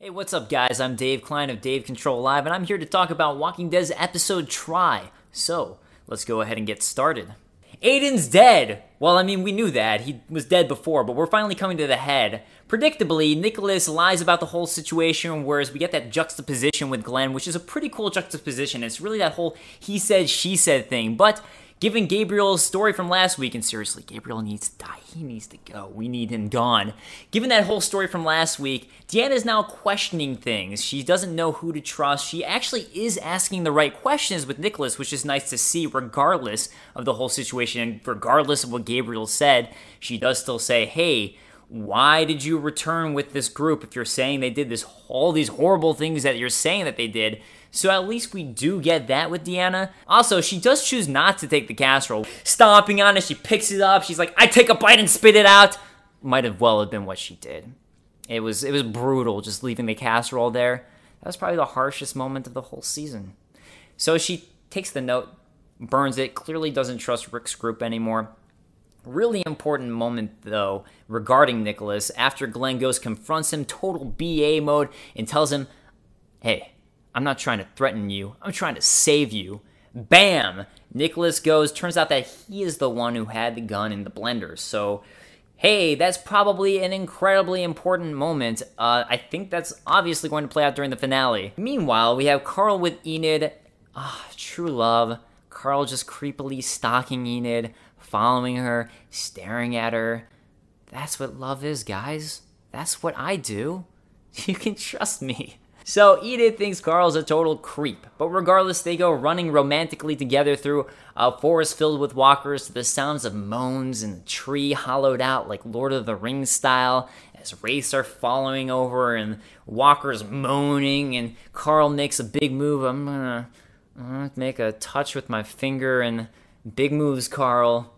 Hey, what's up, guys? I'm Dave Klein of DaveControlLive, and I'm here to talk about Walking Dead's episode Try. So, let's go ahead and get started. Aiden's dead! Well, I mean, we knew that. He was dead before, but we're finally coming to the head. Predictably, Nicholas lies about the whole situation, whereas we get that juxtaposition with Glenn, which is a pretty cool juxtaposition. It's really that whole he said, she said thing, but given Gabriel's story from last week, and seriously, Gabriel needs to die. He needs to go. We need him gone. Given that whole story from last week, Deanna's now questioning things. She doesn't know who to trust. She actually is asking the right questions with Nicholas, which is nice to see regardless of the whole situation. And regardless of what Gabriel said, she does still say, hey, why did you return with this group if you're saying they did all these horrible things that you're saying that they did? So at least we do get that with Deanna. Also, she does choose not to take the casserole. Stomping on it, she picks it up. She's like, I take a bite and spit it out. Might have well have been what she did. It was brutal just leaving the casserole there. That was probably the harshest moment of the whole season. So she takes the note, burns it, clearly doesn't trust Rick's group anymore. Really important moment, though, regarding Nicholas, after Glenn goes, confronts him, total BA mode, and tells him, hey, I'm not trying to threaten you. I'm trying to save you. Bam! Nicholas goes, turns out that he is the one who had the gun in the blender. So, hey, that's probably an incredibly important moment. I think that's obviously going to play out during the finale. Meanwhile, we have Carl with Enid. True love. Carl just creepily stalking Enid, following her, staring at her. That's what love is, guys. That's what I do. You can trust me. So Enid thinks Carl's a total creep, but regardless, they go running romantically together through a forest filled with walkers to the sounds of moans and the tree hollowed out like Lord of the Rings style as wraiths are following over and walkers moaning, and Carl makes a big move. I'm gonna make a touch with my finger, and big moves, Carl.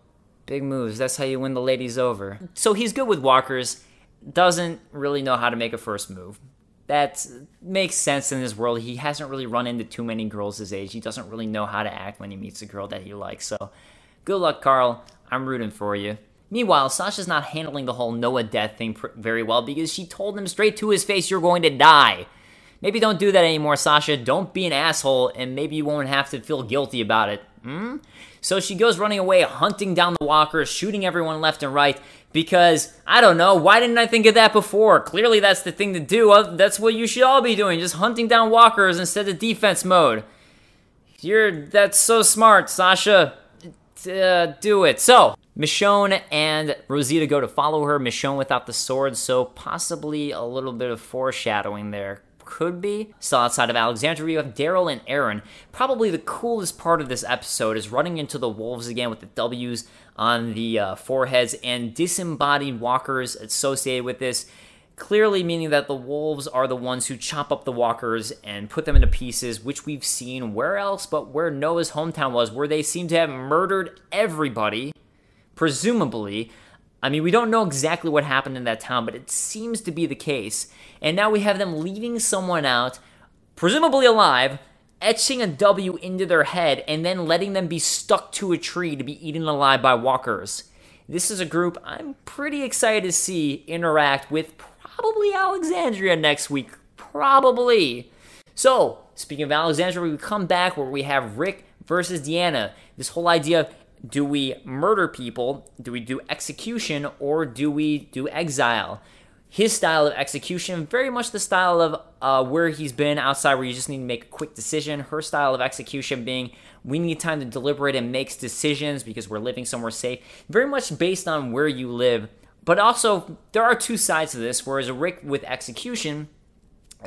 Big moves. That's how you win the ladies over. So he's good with walkers, doesn't really know how to make a first move. That makes sense in this world. He hasn't really run into too many girls his age. He doesn't really know how to act when he meets a girl that he likes. So, good luck, Carl. I'm rooting for you. Meanwhile, Sasha's not handling the whole Noah death thing very well because she told him straight to his face, you're going to die. Maybe don't do that anymore, Sasha. Don't be an asshole, and maybe you won't have to feel guilty about it. So she goes running away, hunting down the walkers, shooting everyone left and right, because, I don't know, why didn't I think of that before? Clearly that's the thing to do. That's what you should all be doing, just hunting down walkers instead of defense mode. That's so smart, Sasha. Do it. So, Michonne and Rosita go to follow her. Michonne without the sword, so possibly a little bit of foreshadowing there. Could be. Still outside of Alexandria, you have Daryl and Aaron. Probably the coolest part of this episode is running into the wolves again with the W's on the foreheads and disembodied walkers associated with this. Clearly meaning that the wolves are the ones who chop up the walkers and put them into pieces, which we've seen where else but where Noah's hometown was, where they seem to have murdered everybody, presumably. I mean, we don't know exactly what happened in that town, but it seems to be the case. And now we have them leaving someone out, presumably alive, etching a W into their head, and then letting them be stuck to a tree to be eaten alive by walkers. This is a group I'm pretty excited to see interact with probably Alexandria next week. Probably. So, speaking of Alexandria, we come back where we have Rick versus Deanna. This whole idea of, do we murder people, do we do execution, or do we do exile? His style of execution, very much the style of where he's been outside, where you just need to make a quick decision. Her style of execution being, we need time to deliberate and make decisions because we're living somewhere safe. Very much based on where you live. But also, there are two sides to this, whereas Rick with execution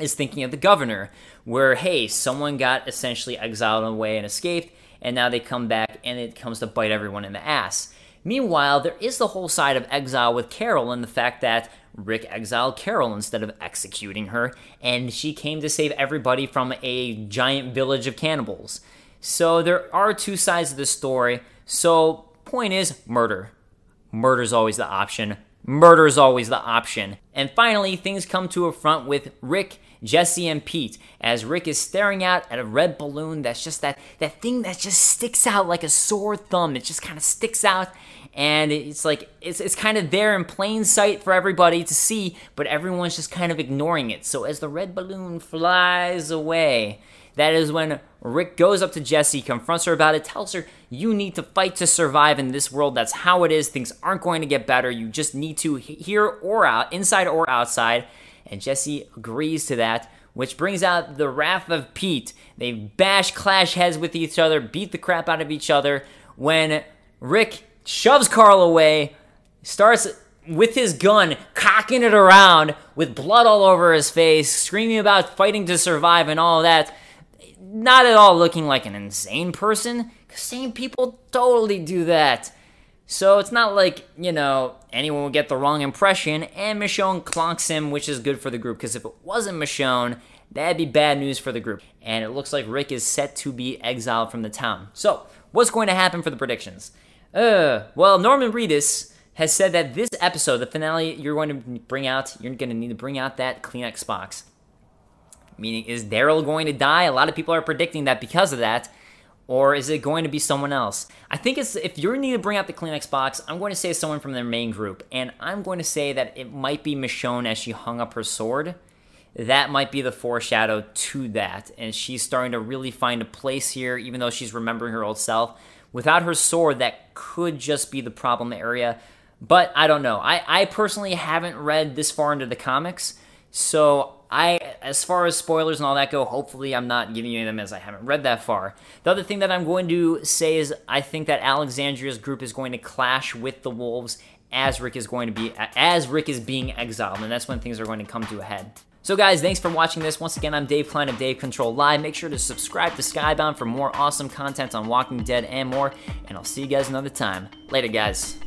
is thinking of the governor, where, hey, someone got essentially exiled away and escaped, and now they come back and it comes to bite everyone in the ass. Meanwhile, there is the whole side of exile with Carol and the fact that Rick exiled Carol instead of executing her, and she came to save everybody from a giant village of cannibals. So there are two sides of the story. So point is, murder. Murder's always the option. murder is always the option. And finally, things come to a front with Rick, Jesse, and Pete, as Rick is staring out at a red balloon that's just that thing that just sticks out like a sore thumb. It just kind of sticks out, and it's like, it's kind of there in plain sight for everybody to see, but everyone's just kind of ignoring it. So as the red balloon flies away, that is when Rick goes up to Jessie, confronts her about it, tells her, you need to fight to survive in this world. That's how it is. Things aren't going to get better. You just need to, here or out, inside or outside. And Jessie agrees to that, which brings out the wrath of Pete. They bash, clash heads with each other, beat the crap out of each other, when Rick shoves Carl away, starts with his gun, cocking it around with blood all over his face, screaming about fighting to survive and all that. Not at all looking like an insane person, because sane people totally do that. So it's not like, you know, anyone will get the wrong impression, and Michonne clonks him, which is good for the group, because if it wasn't Michonne, that'd be bad news for the group. And it looks like Rick is set to be exiled from the town. So, what's going to happen for the predictions? Well, Norman Reedus has said that this episode, the finale, you're going to need to bring out that Kleenex box. Meaning, is Daryl going to die? A lot of people are predicting that because of that. Or is it going to be someone else? I think if you need to bring out the Kleenex box, I'm going to say someone from their main group. And I'm going to say that it might be Michonne as she hung up her sword. That might be the foreshadow to that. And she's starting to really find a place here, even though she's remembering her old self. Without her sword, that could just be the problem area. But I don't know. I personally haven't read this far into the comics. So as far as spoilers and all that go, hopefully I'm not giving you them as I haven't read that far. The other thing that I'm going to say is I think that Alexandria's group is going to clash with the Wolves as Rick is being exiled, and that's when things are going to come to a head. So guys, thanks for watching this. Once again, I'm Dave Klein of DaveControlLive. Make sure to subscribe to Skybound for more awesome content on Walking Dead and more, and I'll see you guys another time. Later, guys.